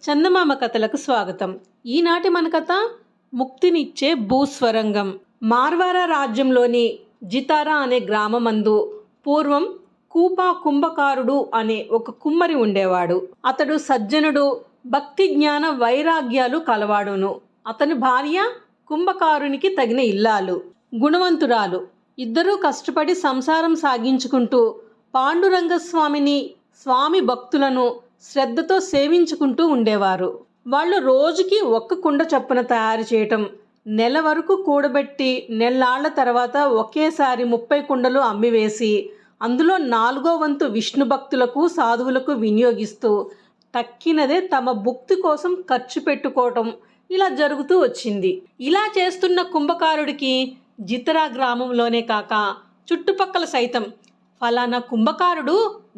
చందమామ కథలకు స్వాగతం. ఈనాటి మన కథ ముక్తినిచ్చే భూస్వరంగం. మార్వారా రాజ్యంలోని జితారా అనే గ్రామమందు పూర్వం కూపా కుంభకారుడు అనే ఒక కుమ్మరి ఉండేవాడు. అతడు సజ్జనుడు, భక్తి జ్ఞాన వైరాగ్యాలు కలవాడును. అతని భార్య కుంభకారునికి తగిన ఇల్లాలు, గుణవంతురాలు. ఇద్దరూ కష్టపడి సంసారం సాగించుకుంటూ పాండురంగస్వామిని, స్వామి భక్తులను శ్రద్ధతో సేవించుకుంటూ ఉండేవారు. వాళ్ళు రోజుకి ఒక్క కుండ చొప్పున తయారు చేయటం, నెల వరకు కూడబెట్టి నెల్లాళ్ల తర్వాత ఒకేసారి 30 కుండలు అమ్మివేసి అందులో 4వ వంతు విష్ణు భక్తులకు, సాధువులకు వినియోగిస్తూ తక్కినదే తమ భుక్తి కోసం ఖర్చు పెట్టుకోవటం ఇలా జరుగుతూ వచ్చింది. ఇలా చేస్తున్న కుంభకారుడికి జితరా గ్రామంలోనే కాక చుట్టుపక్కల సైతం ఫలానా కుంభకారుడు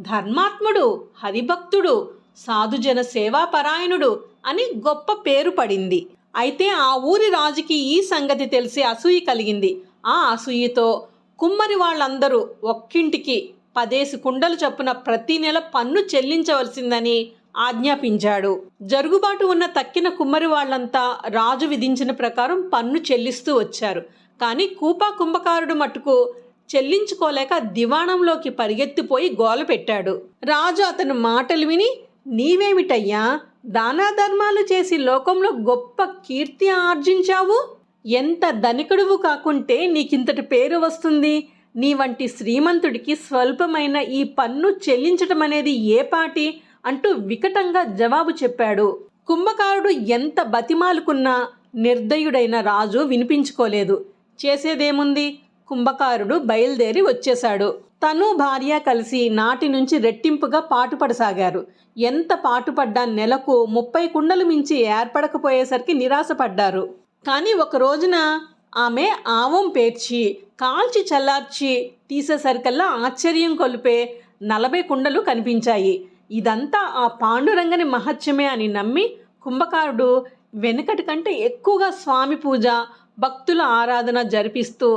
ధర్మాత్ముడు, హరిభక్తుడు, సాధుజన సేవాపరాయణుడు అని గొప్ప పేరు పడింది. అయితే ఆ ఊరి రాజుకి ఈ సంగతి తెలిసి అసూయ కలిగింది. ఆ అసూయతో కుమ్మరి వాళ్ళందరూ ఒక్కింటికి 10 కుండలు చొప్పున ప్రతి నెల పన్ను చెల్లించవలసిందని ఆజ్ఞాపించాడు. జరుగుబాటు ఉన్న తక్కిన కుమ్మరి వాళ్ళంతా రాజు విధించిన ప్రకారం పన్ను చెల్లిస్తూ వచ్చారు. కానీ కూపా కుంభకారుడు మట్టుకు చెల్లించుకోలేక దివాణంలోకి పరిగెత్తిపోయి గోల పెట్టాడు. రాజు అతని మాటలు విని, నీవేమిటయ్యా, దానాధర్మాలు చేసి లోకంలో గొప్ప కీర్తి ఆర్జించావు? ఎంత ధనికుడువు కాకుంటే నీకింతటి పేరు వస్తుంది? నీ వంటి శ్రీమంతుడికి స్వల్పమైన ఈ పన్ను చెల్లించటం అనేది ఏ పాటి అంటూ వికటంగా జవాబు చెప్పాడు. కుంభకారుడు ఎంత బతిమాలుకున్నా నిర్దయుడైన రాజు వినిపించుకోలేదు. చేసేదేముంది? కుంభకారుడు బయలుదేరి వచ్చేశాడు. తను భార్య కలిసి నాటి నుంచి రెట్టింపుగా పాటుపడసాగారు. ఎంత పాటుపడ్డా నెలకు 30 కుండలు మించి ఏర్పడకపోయేసరికి నిరాశపడ్డారు. కానీ ఒక రోజున ఆమె ఆవం పేర్చి కాల్చి చల్లార్చి తీసేసరికల్లా ఆశ్చర్యం కొలిపే 40 కుండలు కనిపించాయి. ఇదంతా ఆ పాండురంగని మహత్యమే అని నమ్మి కుంభకారుడు వెనుకటి కంటే ఎక్కువగా స్వామి పూజ, భక్తుల ఆరాధన జరిపిస్తూ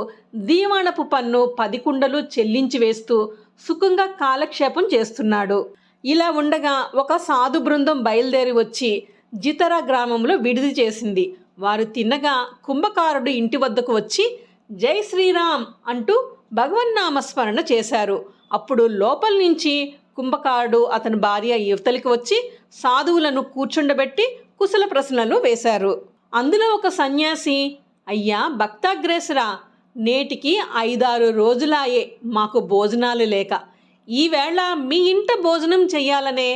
దీవాణపు పన్ను 10 కుండలు చెల్లించి వేస్తూ సుఖంగా కాలక్షేపం చేస్తున్నాడు. ఇలా ఉండగా ఒక సాధు బృందం బయలుదేరి వచ్చి జితరా గ్రామంలో విడిది చేసింది. వారు తిన్నగా కుంభకారుడు ఇంటి వద్దకు వచ్చి జై శ్రీరామ్ అంటూ భగవన్నామస్మరణ చేశారు. అప్పుడు లోపల నుంచి కుంభకారుడు, అతని భార్య యువతలికి వచ్చి సాధువులను కూర్చుండబెట్టి కుశల ప్రశ్నలు వేశారు. అందులో ఒక సన్యాసి, అయ్యా భక్తాగ్రేసరా, నేటికి 5-6 రోజులాయే మాకు భోజనాలు లేక. ఈవేళ మీ ఇంట భోజనం చెయ్యాలనే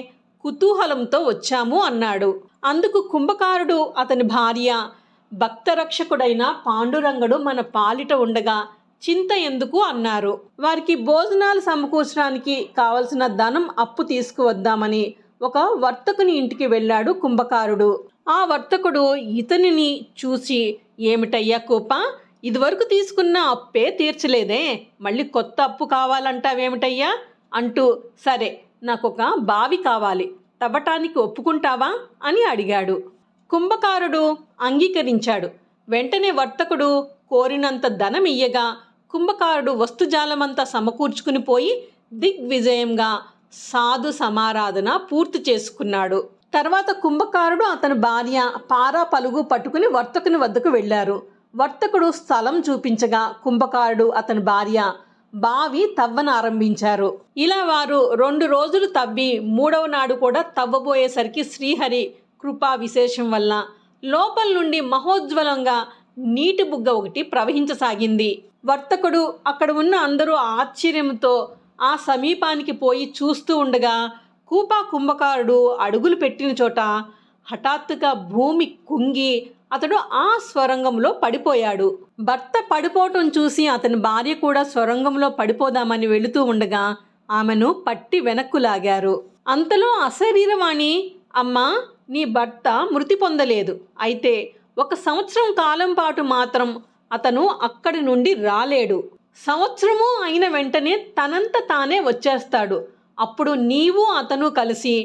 కుతూహలంతో వచ్చాము అన్నాడు. అందుకు కుంభకారుడు, అతని భార్య, భక్తరక్షకుడైన పాండురంగడు మన పాలిట ఉండగా చింత ఎందుకు అన్నారు. వారికి భోజనాలు సమకూర్చడానికి కావలసిన ధనం అప్పు తీసుకువద్దామని ఒక వర్తకుని ఇంటికి వెళ్ళాడు కుంభకారుడు. ఆ వర్తకుడు ఇతనిని చూసి, ఏమిటయ్యా కూపా, ఇదివరకు తీసుకున్న అప్పే తీర్చలేదే, మళ్ళీ కొత్త అప్పు కావాలంటావేమిటయ్యా అంటూ, సరే నాకొక బావి కావాలి, తవ్వటానికి ఒప్పుకుంటావా అని అడిగాడు. కుంభకారుడు అంగీకరించాడు. వెంటనే వర్తకుడు కోరినంత ధనం ఇయ్యగా కుంభకారుడు వస్తుజాలమంతా సమకూర్చుకుని పోయి దిగ్విజయంగా సాధు సమారాధన పూర్తి చేసుకున్నాడు. తర్వాత కుంభకారుడు, అతని భార్య పారా పలుగు పట్టుకుని వర్తకుని వద్దకు వెళ్ళారు. వర్తకుడు స్థలం చూపించగా కుంభకారుడు, అతని భార్య బావి తవ్వన ఆరంభించారు. ఇలా వారు 2 రోజులు తవ్వి 3వ నాడు కూడా తవ్వబోయేసరికి శ్రీహరి కృపా విశేషం వల్ల లోపల నుండి మహోజ్వలంగా నీటి బుగ్గ ఒకటి ప్రవహించసాగింది. వర్తకుడు, అక్కడ ఉన్న అందరూ ఆశ్చర్యంతో ఆ సమీపానికి పోయి చూస్తూ ఉండగా కూపా కుంభకారుడు అడుగులు పెట్టిన చోట హఠాత్తుగా భూమి కుంగి అతడు ఆ స్వరంగంలో పడిపోయాడు. భర్త పడిపోవటం చూసి అతని భార్య కూడా స్వరంగంలో పడిపోదామని వెళుతూ ఉండగా ఆమెను పట్టి వెనక్కు లాగారు. అంతలో అశరీరవాణి, అమ్మా, నీ భర్త మృతి పొందలేదు. అయితే 1 సంవత్సరం కాలం పాటు మాత్రం అతను అక్కడి నుండి రాలేడు. సంవత్సరము అయిన వెంటనే తనంత తానే వచ్చేస్తాడు. అప్పుడు నీవు అతను కలిసి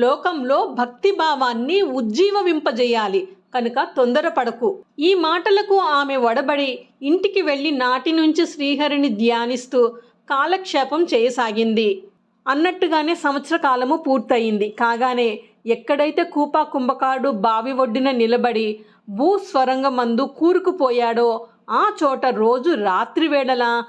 లోకంలో భక్తి భావాన్ని ఉజ్జీవవింపజేయాలి. కనుక తొందరపడకు. ఈ మాటలకు ఆమె వడబడి ఇంటికి వెళ్ళి నాటి నుంచి శ్రీహరిని ధ్యానిస్తూ కాలక్షేపం చేయసాగింది. అన్నట్టుగానే సంవత్సర కాలము పూర్తయింది. కాగానే ఎక్కడైతే కూపా కుంభకారుడు బావి ఒడ్డున నిలబడి భూస్వరంగమందు కూరుకుపోయాడో ఆ చోట రోజు రాత్రి వేళల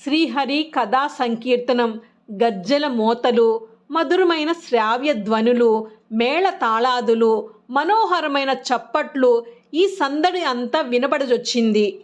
శ్రీహరి కథా సంకీర్తనం, గజ్జెల మోతలు, మధురమైన శ్రావ్య ధ్వనులు, మేళ తాళాదులు, మనోహరమైన చప్పట్లు, ఈ సందడి అంతా వినబడజొచ్చింది.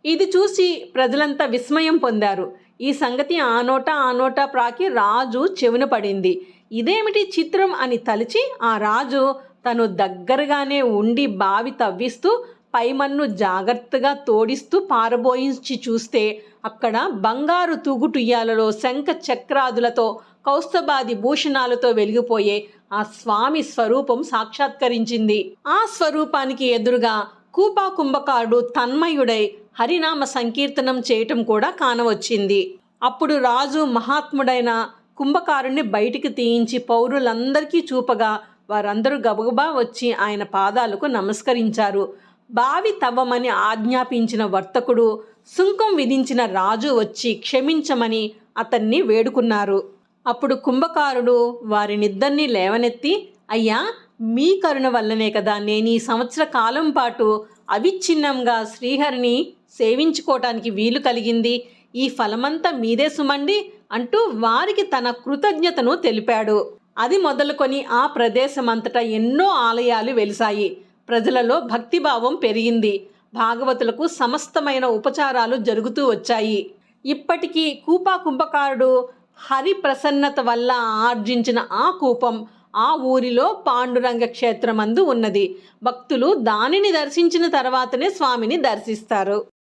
ఇది చూసి ప్రజలంతా విస్మయం పొందారు. ఈ సంగతి ఆ నోటా ప్రాకి రాజు చెవిన పడింది. ఇదేమిటి చిత్రం అని తలిచి ఆ రాజు తను దగ్గరగానే ఉండి బావి తవ్విస్తూ పైమన్ను జాగ్రత్తగా తోడిస్తూ పారబోయించి చూస్తే అక్కడ బంగారు తూగుటుయ్యాలలో శంఖ చక్రాదులతో కౌస్తభాది భూషణాలతో వెలిగిపోయే ఆ స్వామి స్వరూపం సాక్షాత్కరించింది. ఆ స్వరూపానికి ఎదురుగా కూపా కుంభకారుడు తన్మయుడై హరినామ సంకీర్తనం చేయటం కూడా కానవచ్చింది. అప్పుడు రాజు మహాత్ముడైన కుంభకారుణ్ణి బయటికి తీయించి పౌరులందరికీ చూపగా వారందరూ గబగబా వచ్చి ఆయన పాదాలకు నమస్కరించారు. బావి తవ్వమని ఆజ్ఞాపించిన వర్తకుడు, సుంకం విధించిన రాజు వచ్చి క్షమించమని అతన్ని వేడుకున్నారు. అప్పుడు కుంభకారుడు వారినిద్దరినీ లేవనెత్తి, అయ్యా, మీ కరుణ వల్లనే కదా నేను ఈ సంవత్సర కాలం పాటు అవిచ్ఛిన్నంగా శ్రీహరిని సేవించుకోవటానికి వీలు కలిగింది. ఈ ఫలమంతా మీదే సుమండి అంటూ వారికి తన కృతజ్ఞతను తెలిపాడు. అది మొదలుకొని ఆ ప్రదేశమంతటా ఎన్నో ఆలయాలు వెలిసాయి. ప్రజలలో భక్తిభావం పెరిగింది. భాగవతులకు సమస్తమైన ఉపచారాలు జరుగుతూ వచ్చాయి. ఇప్పటికీ కూపా కుంభకారుడు హరి ప్రసన్నత వల్ల ఆర్జించిన ఆ కూపం ఆ ఊరిలో పాండురంగ క్షేత్రమందు ఉన్నది. భక్తులు దానిని దర్శించిన తర్వాతనే స్వామిని దర్శిస్తారు.